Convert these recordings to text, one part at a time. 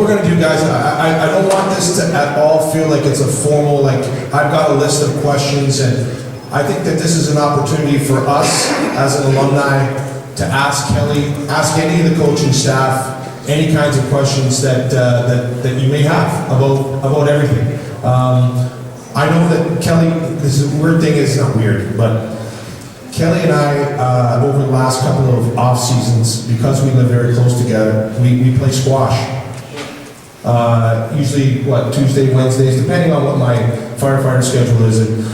we're going to do, guys, I don't want this to at all feel like it's a formal, like, I've got a list of questions, and I think that this is an opportunity for us as an alumni to ask Kelly, ask any of the coaching staff, any kinds of questions that you may have about everything. I know that Kelly, this is a weird thing, it's not weird, but Kelly and I, over the last couple of off seasons, because we live very close together, we play squash. Usually, Tuesday, Wednesdays, depending on what my firefighter schedule is. And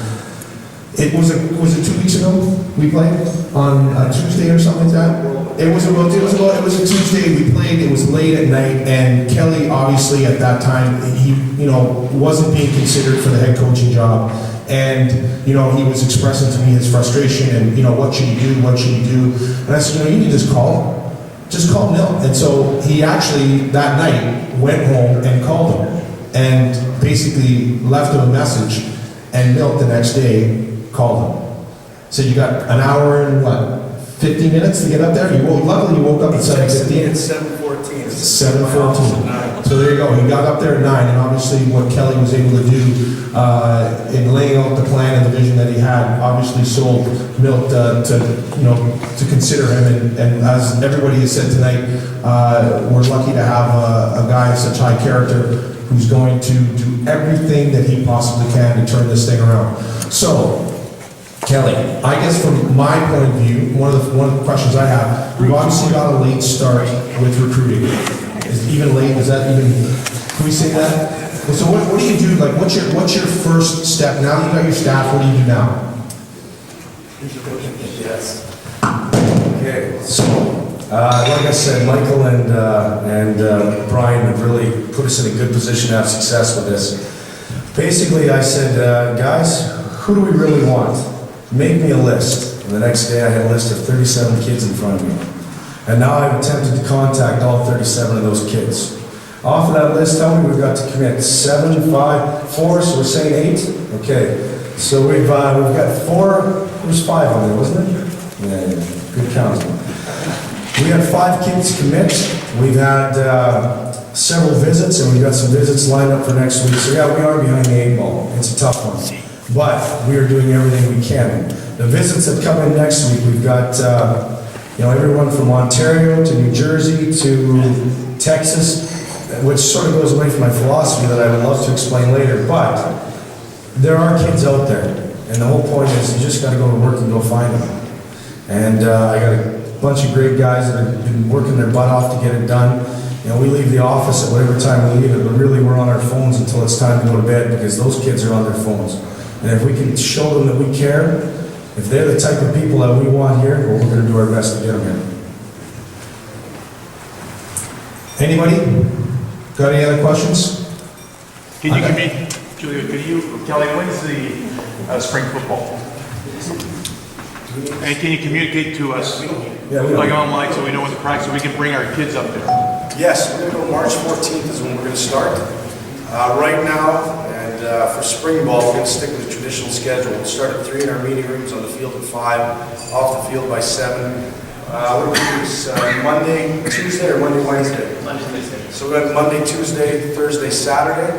it was it 2 weeks ago we played on a Tuesday or something like that. It was a Tuesday we played. It was late at night, and Kelly obviously at that time he wasn't being considered for the head coaching job, and he was expressing to me his frustration and what should he do, and I said you need to just call Nil. And so he actually that night went home and called him and basically left him a message, and Milt the next day called him. Said you got an hour and 50 minutes to get up there? Luckily you woke up at 7:15. It's 7:14. 7:14. So there you go. He got up there at 9, and obviously what Kelly was able to do in laying out the plan and the vision that he had obviously sold Milt to consider him. And as everybody has said tonight, we're lucky to have a guy of such high character who's going to do everything that he possibly can to turn this thing around. So, Kelly, I guess from my point of view, one of the questions I have, we've obviously got a late start with recruiting. Is it even late? Is that even? Can we say that? So what do you do? Like, what's your first step now? You got your staff. What do you do now? Yes. Okay. So, like I said, Michael and Brian have really put us in a good position to have success with this. Basically, I said, guys, who do we really want? Make me a list. And the next day I had a list of 37 kids in front of me. And now I've attempted to contact all 37 of those kids. Off of that list, tell me we've got to commit 7, 5, 4, so we're saying 8? Okay. So we've got 4, there's 5 on there, wasn't it? Yeah, good count. We had 5 kids commit. We've had several visits, and we've got some visits lined up for next week. So yeah, we are behind the 8 ball. It's a tough one. But we are doing everything we can. The visits that come in next week, we've got everyone from Ontario to New Jersey to Texas, which sort of goes away from my philosophy that I would love to explain later. But there are kids out there, and the whole point is you just got to go to work and go find them. And I got a bunch of great guys that have been working their butt off to get it done. We leave the office at whatever time we leave it, but really we're on our phones until it's time to go to bed because those kids are on their phones. And if we can show them that we care, if they're the type of people that we want here, well, we're going to do our best to get them here. Anybody? Got any other questions? Can you Kelly, when's the spring football? And can you communicate to us, like online, so we know when the practice, so we can bring our kids up there? Yes, we're going to go March 14th is when we're going to start. Right now, and for spring ball, we're going to stick with the traditional schedule. We'll start at 3 in our meeting rooms, on the field at 5, off the field by 7. What do we do? Monday, Tuesday, or Monday, Wednesday? Monday, Tuesday. So we got Monday, Tuesday, Thursday, Saturday,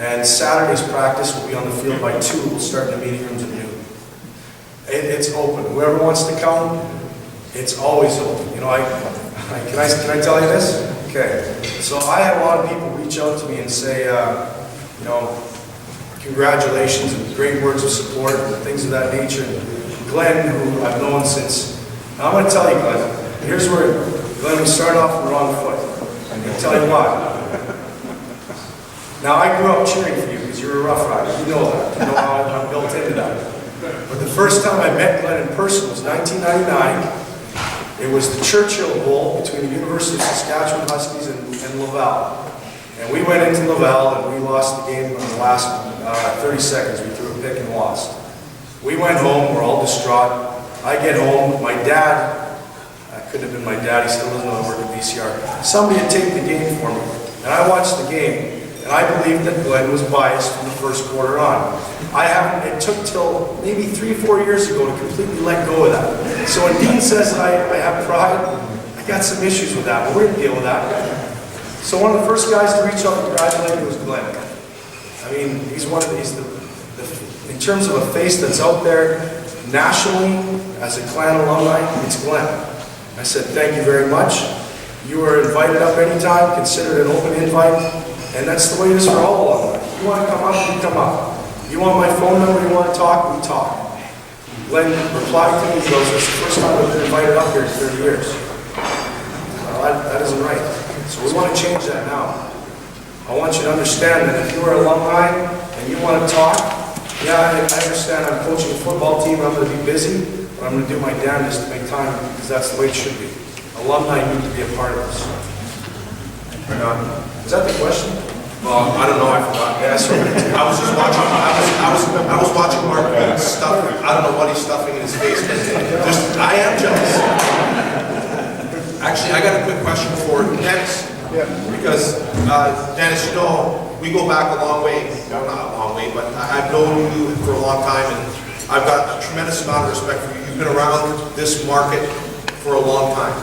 and Saturday's practice will be on the field by 2. We'll start in the meeting rooms at noon. It's open. Whoever wants to come, it's always open. Can I tell you this? Okay. So I had a lot of people reach out to me and say, congratulations and great words of support and things of that nature. Glenn, who I've known since, now I'm going to tell you, Glenn, here's where, Glenn, we started off on the wrong foot. I'm going to tell you why. Now, I grew up cheering for you because you're a Rough Rider. You know that. You know how I'm built into that. But the first time I met Glenn in person was 1999. It was the Churchill Bowl between the University of Saskatchewan Huskies and Laval. And we went into Laval and we lost the game in the last 30 seconds. We threw a pick and lost. We went home, we're all distraught. I get home, my dad, couldn't have been my dad, he still doesn't know how to work a VCR. Somebody had taped the game for me. And I watched the game, and I believed that Glenn was biased from the first quarter on. It took till maybe 3-4 years ago to completely let go of that. So when Dean says that I have pride, I got some issues with that, but we're going to deal with that. So one of the first guys to reach out and congratulate me was Glenn. I mean, he's in terms of a face that's out there nationally as a Clan alumni, it's Glenn. I said, thank you very much. You are invited up anytime, consider it an open invite, and that's the way it is for all alumni. You want to come up, you come up. You want my phone number, you want to talk, we talk. Glenn replied to me, he goes, "This is the first time I've been invited up here in 30 years. Well, that isn't right. So we want to change that now. I want you to understand that if you are an alumni and you want to talk, yeah, I understand I'm coaching a football team, I'm going to be busy, but I'm going to do my damnedest to make time because that's the way it should be. Alumni need to be a part of this. Right on. Is that the question? Well, I don't know, I forgot. Yeah, that's right. I was just watching, I was watching Mark stuffing. I don't know what he's stuffing in his face, but I am jealous. Actually, I got a quick question for Dennis. Yeah. Because, Dennis, you know, we go back a long way. No, not a long way, but I've known you for a long time, and I've got a tremendous amount of respect for you. You've been around this market for a long time.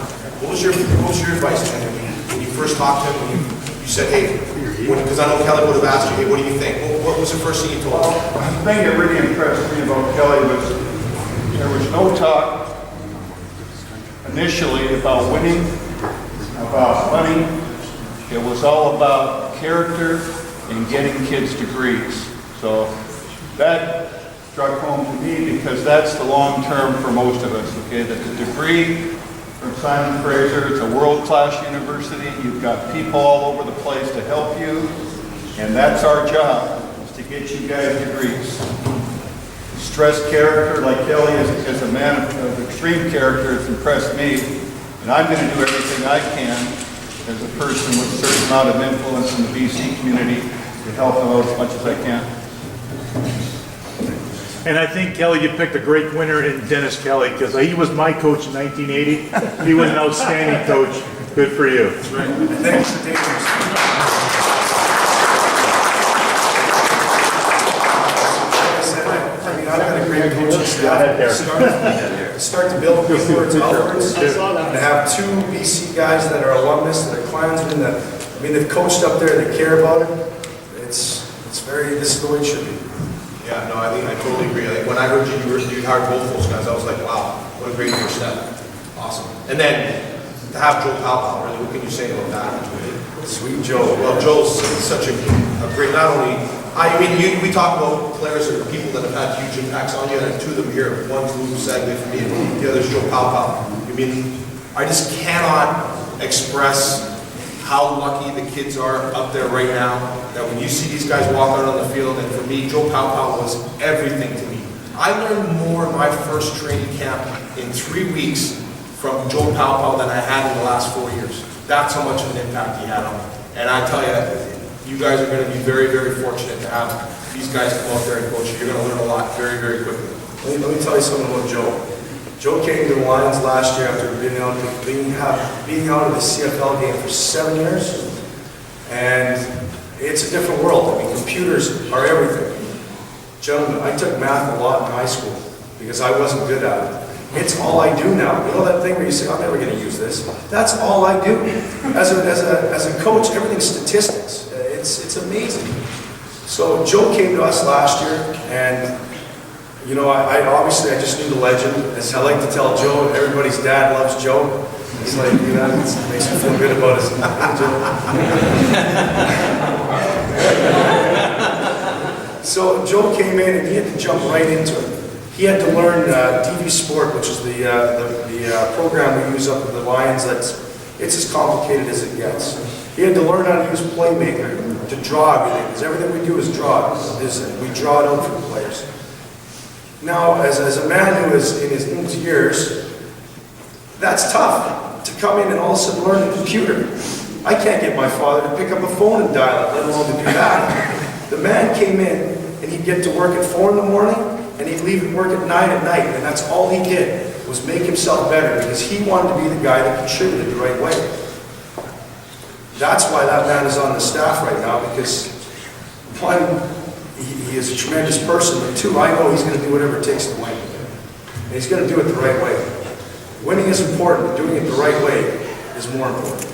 What was your advice to him when you first talked to him? You said, hey, because I know Kelly would have asked you, hey, what do you think? What was the first thing you told him? The thing that really impressed me about Kelly was there was no talk initially about winning, about money. It was all about character and getting kids degrees. So that struck home to me because that's the long term for most of us, okay? That the degree from Simon Fraser, it's a world-class university. You've got people all over the place to help you, and that's our job, is to get you guys degrees. Stress character, like Kelly is a man of extreme character, it's impressed me, and I'm going to do everything I can as a person with a certain amount of influence in the BC community to help them out as much as I can. And I think, Kelly, you picked a great winner in Dennis Kelly, because he was my coach in 1980. He was an outstanding coach. Good for you. That's right. Thanks for taking us. I mean, I've got a great coaching staff. Start to build towards outwards, and to have two BC guys that are alumnus, that are Klansmen, that, I mean, they've coached up there, they care about it. This is the way it should be. Yeah, no, I think I totally agree. Like, when I heard you hired both those guys, I was like, wow, what a great first step. Awesome. And then to have Joe Palpal, really, what can you say about that? Sweet Joe. Well, Joe's such a great, not only, we talk about players or people that have had huge impacts on you, and two of them here. One's Lou Segley for me, and the other's Joe Palpal. I mean, I just cannot express how lucky the kids are up there right now, that when you see these guys walk out on the field, and for me, Joe Palpal was everything to me. I learned more in my first training camp in 3 weeks from Joe Palpal than I had in the last 4 years. That's how much of an impact he had on me. And I tell you, you guys are going to be very, very fortunate to have these guys come out there and coach you. You're going to learn a lot very, very quickly. Let me tell you something about Joe. Joe came to the Lions last year after being out of the CFL game for 7 years, and it's a different world. I mean, computers are everything. Gentlemen, I took math a lot in high school because I wasn't good at it. It's all I do now. You know that thing where you say, I'm never going to use this? That's all I do. As a coach, everything's statistics. It's amazing. So Joe came to us last year, and you know, I obviously just knew the legend. As I like to tell Joe, everybody's dad loves Joe. It's like, you know, it makes me feel good about his So Joe came in and he had to jump right into it. He had to learn DV Sport, which is the program we use up at the Lions. It's as complicated as it gets. He had to learn how to use Playmaker to draw everything, because everything we do is draw. We draw it out for the players. Now, as a man who is in his years, that's tough to come in and all of a sudden learn a computer. I can't get my father to pick up a phone and dial it, let alone to do that. The man came in and he'd get to work at 4 in the morning and he'd leave and work at 9 at night, and that's all he did was make himself better because he wanted to be the guy that contributed the right way. That's why that man is on the staff right now, because one, he is a tremendous person, but two, I know he's going to do whatever it takes to win. And he's going to do it the right way. Winning is important, but doing it the right way is more important.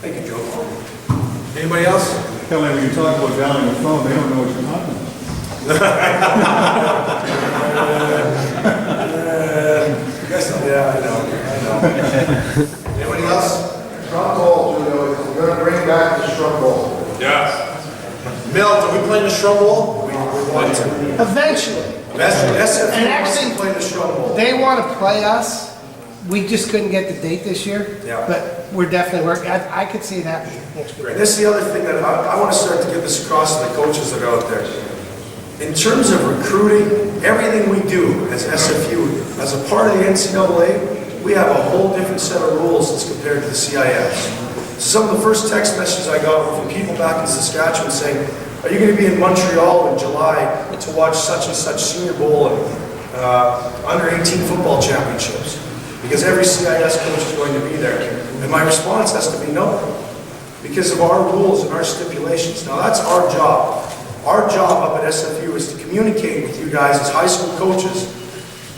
Thank you, Joe. Anybody else? Kelly, when you talk about dialing the phone, they don't know what you're talking about. Yeah, I know. Anybody else? Strong ball, Julio. We're gonna bring back the strong ball. Milt, are we playing the Shrub Bowl? We want to. Eventually, SFU And wants to actually- play the Shrub Bowl. they want to play us. We just couldn't get the date this year. Yeah. But we're definitely working. I could see it happening next year. And this is the other thing that I want to start to get this across to the coaches that are out there. In terms of recruiting, everything we do as SFU, as a part of the NCAA, we have a whole different set of rules as compared to the CIS. Some of the first text messages I got were from people back in Saskatchewan saying, are you going to be in Montreal in July to watch such and such Senior Bowl and under 18 football championships? Because every CIS coach is going to be there. And my response has to be no, because of our rules and our stipulations. Now that's our job. Our job up at SFU is to communicate with you guys as high school coaches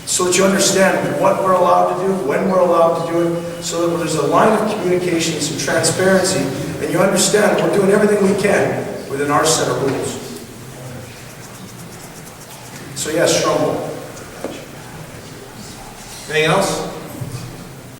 so that you understand what we're allowed to do, when we're allowed to do it, so that there's a line of communication, some transparency, and you understand we're doing everything we can within our set of rules. So yes, Strumble. Anything else?